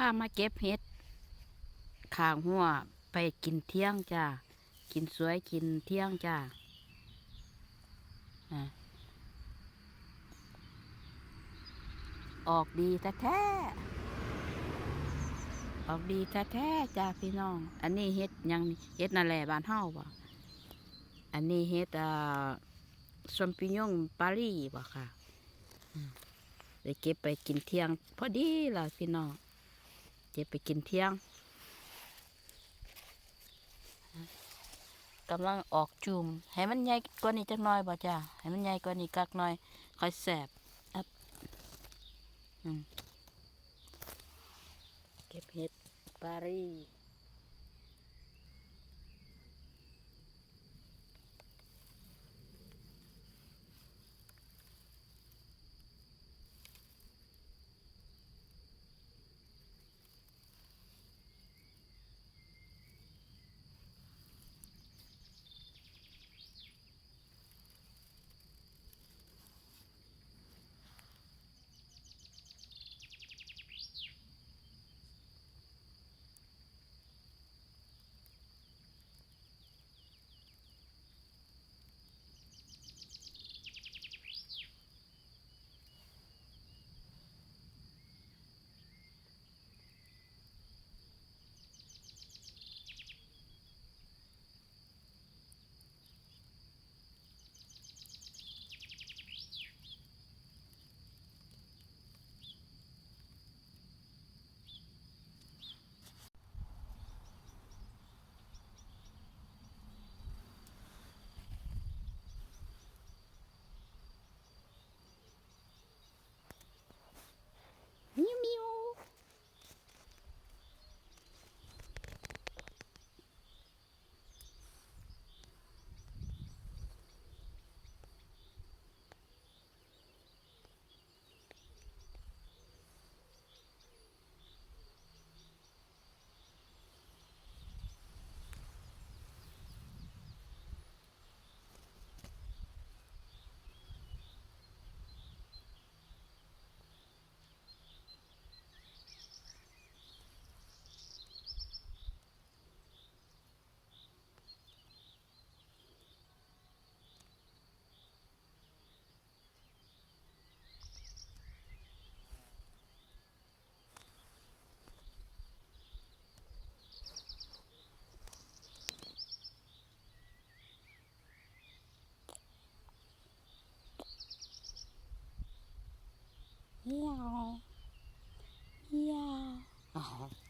พามาเก็บเห็ดข้างหัวไปกินเที่ยงจ้ากินสวยกินเที่ยงจ้าอ่ะออกดีแท้ๆออกดีแท้ๆจ้าพี่น้องอันนี้เห็ดยังเห็ดนั่นแหละบ้านเฮาบ่อันนี้เห็ดซัมปิญองปารีบ่ค่ะไปเก็บไปกินเที่ยงพอดีล่ะพี่น้องเก็บไปกินเที่ยงกำลังออกจุ่มให้มันใหญ่กว่านี้จักหน่อยบ่จ้าให้มันใหญ่กว่านี้กักหน่อยค่อยแสบอับเก็บเห็ดปารีมิวมิวเมียวเมียว